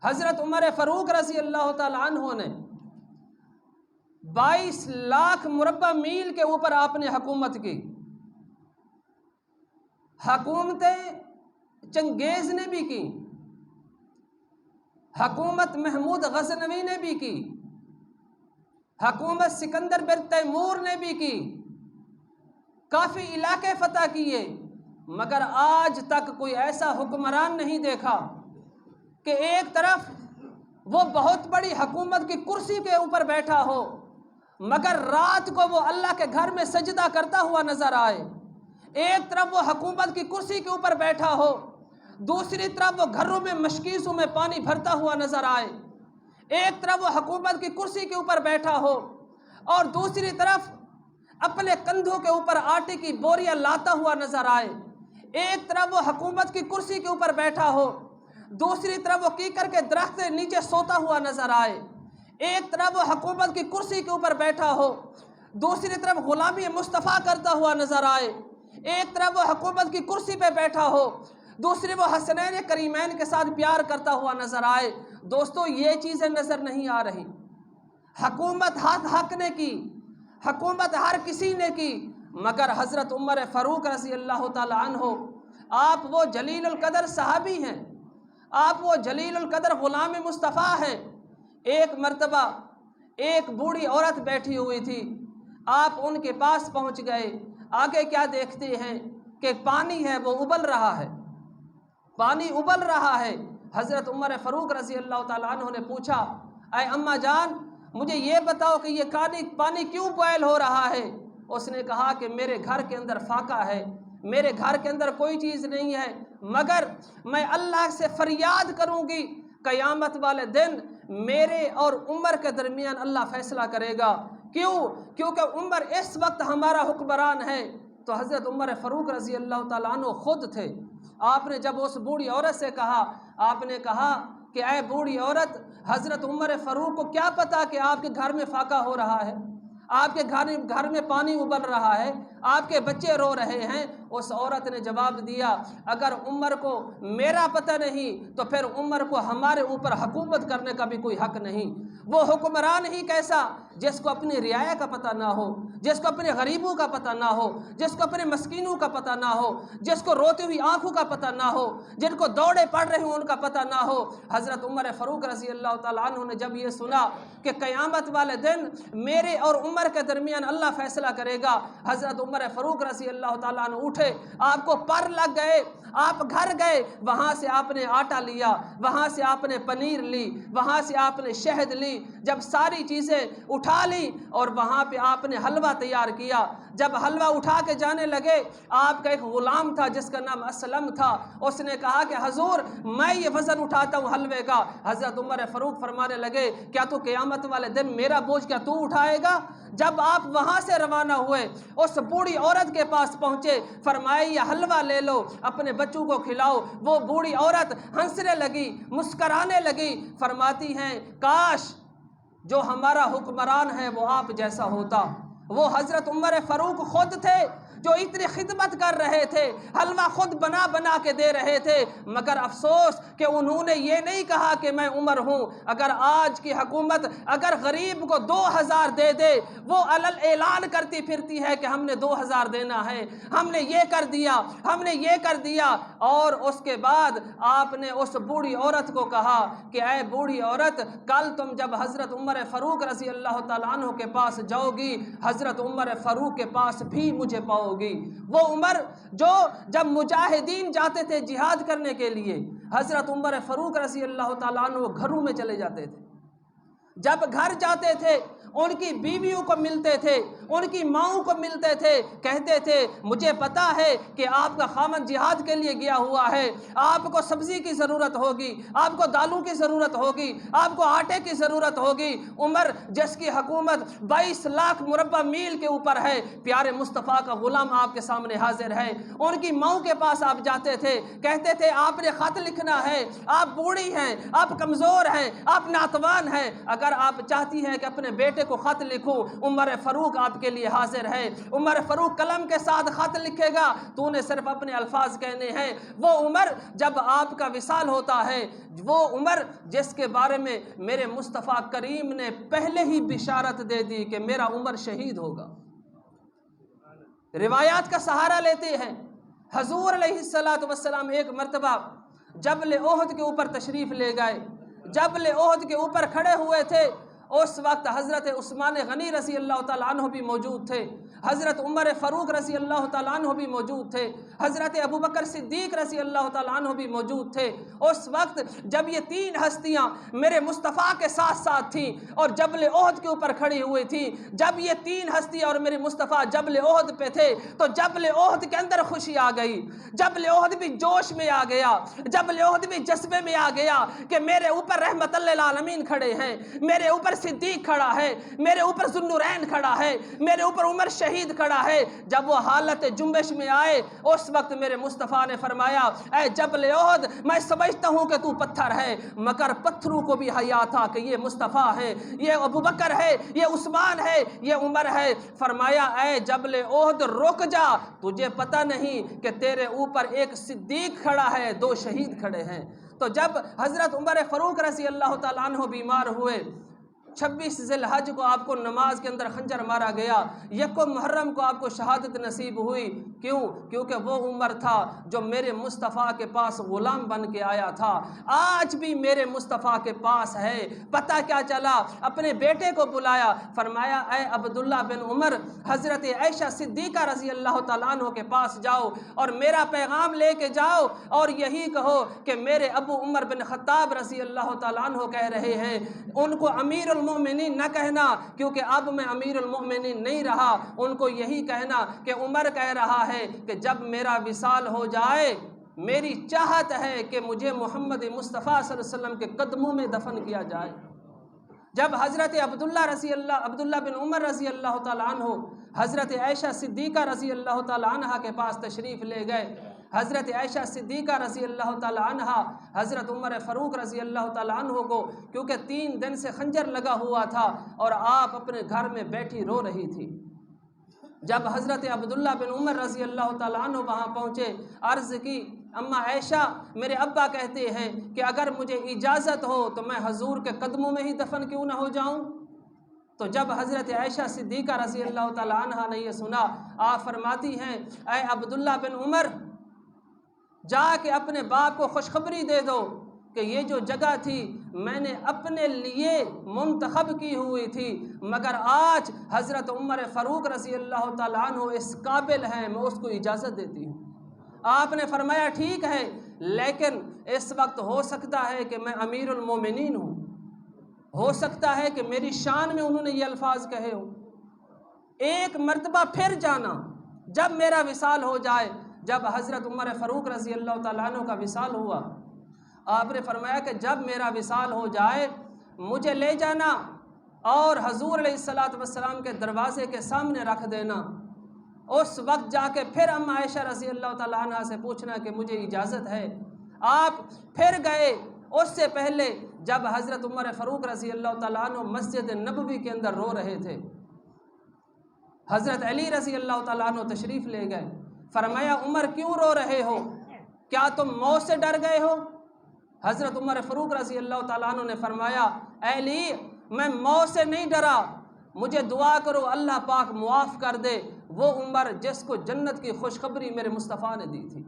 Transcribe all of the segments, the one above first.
حضرت عمر فاروق رضی اللہ تعالی عنہ نے 22 لاکھ مربع میل کے اوپر آپ نے حکومت کی۔ حکومتیں چنگیز نے بھی کی، حکومت محمود غزنوی نے بھی کی، حکومت سکندر بن تیمور نے بھی کی، کافی علاقے فتح کیے، مگر آج تک کوئی ایسا حکمران نہیں دیکھا کہ ایک طرف وہ بہت بڑی حکومت کی کرسی کے اوپر بیٹھا ہو مگر رات کو وہ اللہ کے گھر میں سجدہ کرتا ہوا نظر آئے۔ ایک طرف وہ حکومت کی کرسی کے اوپر بیٹھا ہو، دوسری طرف وہ گھروں میں مشکیزوں میں پانی بھرتا ہوا نظر آئے۔ ایک طرف وہ حکومت کی کرسی کے اوپر بیٹھا ہو اور دوسری طرف اپنے کندھوں کے اوپر آٹے کی بوریاں لاتا ہوا نظر آئے۔ ایک طرف وہ حکومت کی کرسی کے اوپر بیٹھا ہو، دوسری طرف وہ کیکر کے درخت کے نیچے سوتا ہوا نظر آئے۔ ایک طرف وہ حکومت کی کرسی کے اوپر بیٹھا ہو، دوسری طرف غلامی مصطفیٰ کرتا ہوا نظر آئے۔ ایک طرف وہ حکومت کی کرسی پہ بیٹھا ہو، دوسری وہ حسنین کریمین کے ساتھ پیار کرتا ہوا نظر آئے۔ دوستو یہ چیزیں نظر نہیں آ رہی۔ حکومت حق نے کی، حکومت ہر کسی نے کی، مگر حضرت عمر فاروق رضی اللہ تعالی عنہ آپ وہ جلیل القدر صحابی ہیں، آپ وہ جلیل القدر غلام مصطفیٰ ہیں۔ ایک مرتبہ ایک بوڑھی عورت بیٹھی ہوئی تھی، آپ ان کے پاس پہنچ گئے۔ آگے کیا دیکھتے ہیں کہ پانی ہے وہ ابل رہا ہے، پانی ابل رہا ہے۔ حضرت عمر فاروق رضی اللہ تعالیٰ عنہ نے پوچھا، اے اماں جان مجھے یہ بتاؤ کہ یہ پانی کیوں بوائل ہو رہا ہے؟ اس نے کہا کہ میرے گھر کے اندر فاقہ ہے، میرے گھر کے اندر کوئی چیز نہیں ہے، مگر میں اللہ سے فریاد کروں گی، قیامت والے دن میرے اور عمر کے درمیان اللہ فیصلہ کرے گا۔ کیونکہ عمر اس وقت ہمارا حکمران ہے۔ تو حضرت عمر فاروق رضی اللہ تعالیٰ عنہ خود تھے۔ آپ نے جب اس بوڑھی عورت سے کہا، آپ نے کہا کہ اے بوڑھی عورت، حضرت عمر فاروق کو کیا پتا کہ آپ کے گھر میں فاقہ ہو رہا ہے، آپ کے گھر میں پانی ابل رہا ہے، آپ کے بچے رو رہے ہیں؟ اس عورت نے جواب دیا، اگر عمر کو میرا پتہ نہیں تو پھر عمر کو ہمارے اوپر حکومت کرنے کا بھی کوئی حق نہیں۔ وہ حکمران ہی کیسا جس کو اپنی رعایا کا پتہ نہ ہو، جس کو اپنے غریبوں کا پتہ نہ ہو، جس کو اپنے مسکینوں کا پتہ نہ ہو، جس کو روتی ہوئی آنکھوں کا پتہ نہ ہو، جن کو دوڑے پڑ رہے ہوں ان کا پتہ نہ ہو۔ حضرت عمر فاروق رضی اللہ تعالیٰ عنہ نے جب یہ سنا کہ قیامت والے دن میرے اور عمر کے درمیان اللہ فیصلہ کرے گا، حضرت عمر فاروق رضی اللہ تعالیٰ عنہ اٹھے، آپ کو پر لگ گئے، آپ گھر گئے، وہاں سے آپ نے آٹا لیا، وہاں سے آپ نے پنیر لی، وہاں سے آپ نے شہد لی۔ جب ساری چیزیں اٹھا لی اور وہاں پہ آپ نے حلوہ تیار کیا، جب حلوہ اٹھا کے جانے لگے، آپ کا ایک غلام تھا جس کا نام اسلم تھا، اس نے کہا کہ حضور میں یہ وزن اٹھاتا ہوں حلوے کا۔ حضرت عمر فاروق فرمانے لگے، کیا تو قیامت والے دن میرا بوجھ کیا تو اٹھائے گا؟ جب آپ وہاں سے روانہ ہوئے، اس بوڑھی عورت کے پاس پہنچے، فرمایا یہ حلوہ لے لو، اپنے بچوں کو کھلاؤ۔ وہ بوڑھی عورت ہنسنے لگی، مسکرانے لگی، فرماتی ہیں کاش جو ہمارا حکمران ہے وہ آپ جیسا ہوتا۔ وہ حضرت عمر فاروق خود تھے جو اتنی خدمت کر رہے تھے، حلوہ خود بنا بنا کے دے رہے تھے، مگر افسوس کہ انہوں نے یہ نہیں کہا کہ میں عمر ہوں۔ اگر آج کی حکومت اگر غریب کو 2000 دے دے، وہ علل اعلان کرتی پھرتی ہے کہ ہم نے 2000 دینا ہے، ہم نے یہ کر دیا، ہم نے یہ کر دیا۔ اور اس کے بعد آپ نے اس بوڑھی عورت کو کہا کہ اے بوڑھی عورت، کل تم جب حضرت عمر فاروق رضی اللہ تعالیٰ عنہ کے پاس جاؤ گی، حضرت عمر فاروق کے پاس بھی مجھے پاؤ گی۔ وہ عمر جو جب مجاہدین جاتے تھے جہاد کرنے کے لیے، حضرت عمر فاروق رضی اللہ تعالیٰ عنہ گھروں میں چلے جاتے تھے۔ جب گھر جاتے تھے ان کی بیویوں کو ملتے تھے، ان کی ماؤں کو ملتے تھے، کہتے تھے مجھے پتا ہے کہ آپ کا خامن جہاد کے لیے گیا ہوا ہے، آپ کو سبزی کی ضرورت ہوگی، آپ کو دالوں کی ضرورت ہوگی، آپ کو آٹے کی ضرورت ہوگی۔ عمر جس کی حکومت 22 لاکھ مربع میل کے اوپر ہے، پیارے مصطفیٰ کا غلام آپ کے سامنے حاضر ہے۔ ان کی ماؤں کے پاس آپ جاتے تھے، کہتے تھے آپ نے خط لکھنا ہے، آپ بوڑھی ہیں، آپ کمزور ہیں، آپ ناتوان ہیں، اگر آپ چاہتی ہیں کہ اپنے بیٹے کو خط لکھوں، عمر فاروق آپ کے لیے حاضر ہے۔ عمر فاروق قلم کے ساتھ خط لکھے گا، تو انہیں صرف اپنے الفاظ کہنے ہیں۔ وہ عمر جب آپ کا وصال ہوتا ہے، وہ عمر جس کے بارے میں میرے مصطفیٰ کریم نے پہلے ہی بشارت دے دی کہ میرا عمر شہید ہوگا۔ روایات کا سہارا لیتے ہیں۔ حضور علیہ السلام ایک مرتبہ جبل احد کے اوپر تشریف لے گئے۔ جبل احد کے اوپر کھڑے ہوئے تھے، اس وقت حضرت عثمان غنی رضی اللہ تعالیٰ عنہ بھی موجود تھے، حضرت عمر فاروق رضی اللہ تعالیٰ عنہ بھی موجود تھے، حضرت ابوبکر صدیق رضی اللہ تعالیٰ عنہ بھی موجود تھے۔ اس وقت جب یہ تین ہستیاں میرے مصطفیٰ کے ساتھ ساتھ تھیں اور جبل احد کے اوپر کھڑی ہوئی تھیں، جب یہ تین ہستیاں اور میرے مصطفیٰ جبل احد پہ تھے تو جبل احد کے اندر خوشی آ گئی، جبل احد بھی جوش میں آ گیا، جبل احد بھی جذبے میں آ گیا کہ میرے اوپر رحمت للعالمین کھڑے ہیں، میرے اوپر صدیق کھڑا ہے، میرے اوپر ذوالنورین کھڑا ہے، میرے اوپر عمر شہید کھڑا ہے۔ جب وہ حالت جنبش میں آئے، اس وقت میرے مصطفیٰ نے فرمایا، اے جبل احد، میں سمجھتا ہوں کہ تو پتھر ہے، مگر پتھروں کو بھی حیا تھا کہ یہ مصطفیٰ ہے، یہ ابوبکر ہے، یہ عثمان ہے، یہ عمر ہے۔ فرمایا، اے جبل احد رک جا، تجھے پتہ نہیں کہ تیرے اوپر ایک صدیق کھڑا ہے، دو شہید کھڑے ہیں۔ تو جب حضرت عمر فاروق رضی اللہ تعالیٰ عنہ بیمار ہوئے، 26 ذی الحج کو آپ کو نماز کے اندر خنجر مارا گیا، یکم محرم کو آپ کو شہادت نصیب ہوئی۔ کیوں؟ کیونکہ وہ عمر تھا جو میرے مصطفیٰ کے پاس غلام بن کے آیا تھا، آج بھی میرے مصطفیٰ کے پاس ہے۔ پتہ کیا چلا؟ اپنے بیٹے کو بلایا، فرمایا، اے عبداللہ بن عمر، حضرت عائشہ صدیقہ رضی اللہ تعالیٰ عنہ کے پاس جاؤ اور میرا پیغام لے کے جاؤ اور یہی کہو کہ میرے ابو عمر بن خطاب رضی اللہ تعالیٰ عنہ کہہ رہے ہیں، ان کو امیر المؤمنین نہ کہنا کیونکہ اب میں امیر المؤمنین نہیں رہا، ان کو یہی کہنا کہ عمر کہہ رہا ہے کہ جب میرا وصال ہو جائے، میری چاہت ہے کہ مجھے محمد مصطفیٰ صلی اللہ علیہ وسلم کے قدموں میں دفن کیا جائے۔ جب حضرت عبداللہ بن عمر رضی اللہ تعالیٰ عنہ حضرت عائشہ صدیقہ رضی اللہ تعالیٰ عنہ کے پاس تشریف لے گئے، حضرت عائشہ صدیقہ رضی اللہ تعالیٰ عنہ حضرت عمر فاروق رضی اللہ تعالیٰ عنہ کو، کیونکہ 3 دن سے خنجر لگا ہوا تھا اور آپ اپنے گھر میں بیٹھی رو رہی تھی، جب حضرت عبداللہ بن عمر رضی اللہ تعالیٰ عنہ وہاں پہنچے، عرض کی، اماں عائشہ، میرے ابا کہتے ہیں کہ اگر مجھے اجازت ہو تو میں حضور کے قدموں میں ہی دفن کیوں نہ ہو جاؤں؟ تو جب حضرت عائشہ صدیقہ رضی اللہ تعالیٰ عنہ نے یہ سنا، آپ فرماتی ہیں، اے عبداللہ بن عمر، جا کے اپنے باپ کو خوشخبری دے دو کہ یہ جو جگہ تھی میں نے اپنے لیے منتخب کی ہوئی تھی، مگر آج حضرت عمر فاروق رضی اللہ تعالیٰ عنہ اس قابل ہیں، میں اس کو اجازت دیتی ہوں۔ آپ نے فرمایا، ٹھیک ہے، لیکن اس وقت ہو سکتا ہے کہ میں امیر المومنین ہوں، ہو سکتا ہے کہ میری شان میں انہوں نے یہ الفاظ کہے ہوں، ایک مرتبہ پھر جانا جب میرا وصال ہو جائے۔ جب حضرت عمر فاروق رضی اللہ تعالیٰ عنہ کا وصال ہوا، آپ نے فرمایا کہ جب میرا وصال ہو جائے مجھے لے جانا اور حضور علیہ السلام کے دروازے کے سامنے رکھ دینا، اس وقت جا کے پھر اماں عائشہ رضی اللہ تعالیٰ عنہ سے پوچھنا کہ مجھے اجازت ہے۔ آپ پھر گئے، اس سے پہلے جب حضرت عمر فاروق رضی اللہ تعالیٰ عنہ مسجد نبوی کے اندر رو رہے تھے، حضرت علی رضی اللہ تعالیٰ عنہ تشریف لے گئے، فرمایا، عمر کیوں رو رہے ہو؟ کیا تم موت سے ڈر گئے ہو؟ حضرت عمر فاروق رضی اللہ تعالیٰ عنہ نے فرمایا، اے علی، میں موت سے نہیں ڈرا، مجھے دعا کرو اللہ پاک معاف کر دے وہ عمر جس کو جنت کی خوشخبری میرے مصطفیٰ نے دی تھی۔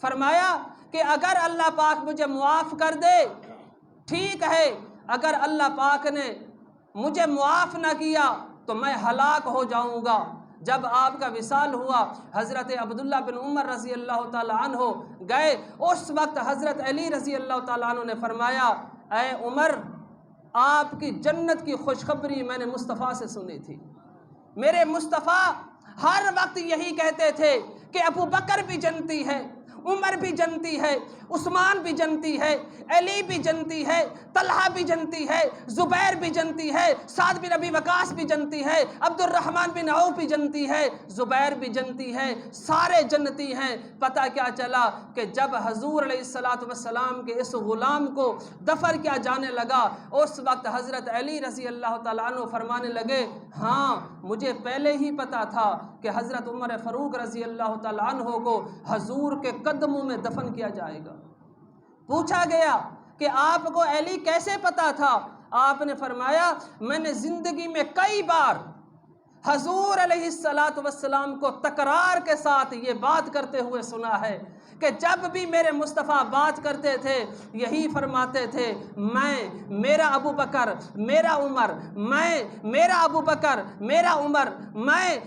فرمایا کہ اگر اللہ پاک مجھے معاف کر دے ٹھیک ہے، اگر اللہ پاک نے مجھے معاف نہ کیا تو میں ہلاک ہو جاؤں گا۔ جب آپ کا وصال ہوا، حضرت عبداللہ بن عمر رضی اللہ تعالیٰ عنہ گئے، اس وقت حضرت علی رضی اللہ تعالیٰ عنہ نے فرمایا، اے عمر، آپ کی جنت کی خوشخبری میں نے مصطفیٰ سے سنی تھی، میرے مصطفیٰ ہر وقت یہی کہتے تھے کہ ابو بکر بھی جنتی ہے، عمر بھی جنتی ہے، عثمان بھی جنتی ہے، علی بھی جنتی ہے، طلحہ بھی جنتی ہے، زبیر بھی جنتی ہے، سعد بن ابی وقاص بھی جنتی ہے، عبد الرحمن بن عوف بھی جنتی ہے، زبیر بھی جنتی ہے، سارے جنتی ہیں۔ پتہ کیا چلا کہ جب حضور علیہ السلام کے اس غلام کو دفن کیا جانے لگا، اس وقت حضرت علی رضی اللہ تعالیٰ عنہ فرمانے لگے ہاں مجھے پہلے ہی پتا تھا کہ حضرت عمر فاروق رضی اللہ تعالیٰ عنہ کو حضور کے قدموں میں دفن کیا جائے گا۔ پوچھا گیا کہ آپ کو علی کیسے پتا تھا؟ آپ نے فرمایا میں نے زندگی میں کئی بار حضور علیہ السلام کو تکرار کے ساتھ یہ بات کرتے ہوئے سنا ہے کہ جب بھی میرے مصطفیٰ بات کرتے تھے یہی فرماتے تھے میرا ابو بکر میرا عمر، میرا ابو بکر میرا عمر،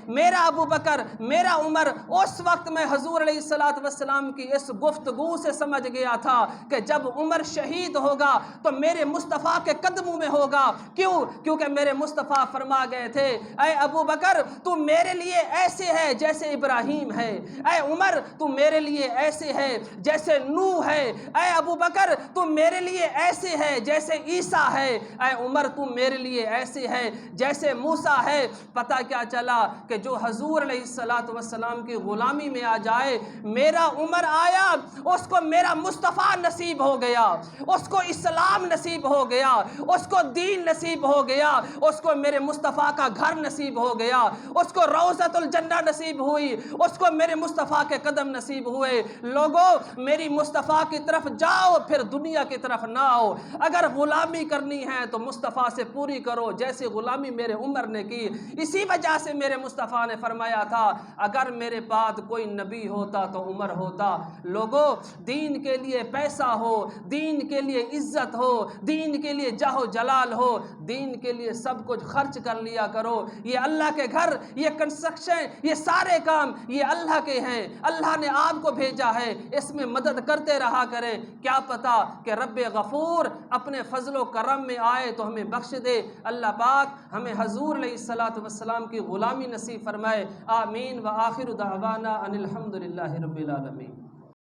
میرا ابو بکر میرا عمر۔ اس وقت میں حضور علیہ السلام کی اس گفتگو سے سمجھ گیا تھا کہ جب عمر شہید ہوگا تو میرے مصطفیٰ کے قدموں میں ہوگا۔ کیونکہ میرے مصطفیٰ فرما گئے تھے اے ابو بکر تو میرے لیے ایسے ہے جیسے ابراہیم ہے، اے عمر تو میرے لیے ایسے ہے جیسے نوح ہے، اے ابو بکر تو میرے لیے ایسے ہے جیسے عیسیٰ ہے، اے عمر تو میرے لیے ایسے ہے جیسے موسیٰ ہے۔ پتہ کیا چلا کہ جو حضور علیہ السلام کی غلامی میں آ جائے، میرا عمر آیا اس کو میرا مصطفیٰ نصیب ہو گیا، اس کو اسلام نصیب ہو گیا، اس کو دین نصیب ہو گیا، اس کو میرے مصطفیٰ کا گھر نصیب ہو گیا، اس کو روضۃ الجنہ نصیب ہوئی، اس کو میرے مصطفیٰ کے قدم نصیب ہوئے۔ لوگوں میری مصطفیٰ کی طرف جاؤ پھر دنیا کی طرف نہ آؤ۔ اگر غلامی کرنی ہے تو مصطفیٰ سے پوری کرو جیسے غلامی میرے عمر نے کی۔ اسی وجہ سے میرے مصطفیٰ نے فرمایا تھا اگر میرے بعد کوئی نبی ہوتا تو عمر ہوتا۔ لوگوں دین کے لیے پیسہ ہو، دین کے لیے عزت ہو، دین کے لیے جاہ و جلال ہو، دین کے لیے سب کچھ خرچ کر لیا کرو۔ یہ اللہ کے گھر، یہ کنسٹرکشن، یہ سارے کام یہ اللہ کے ہیں، اللہ نے آپ کو بھیجا ہے، اس میں مدد کرتے رہا کریں۔ کیا پتا کہ رب غفور اپنے فضل و کرم میں آئے تو ہمیں بخش دے۔ اللہ پاک ہمیں حضور علیہ السلام کی غلامی نصیب فرمائے۔ آمین۔ وآخر دعوانا ان الحمد للہ رب العالمین۔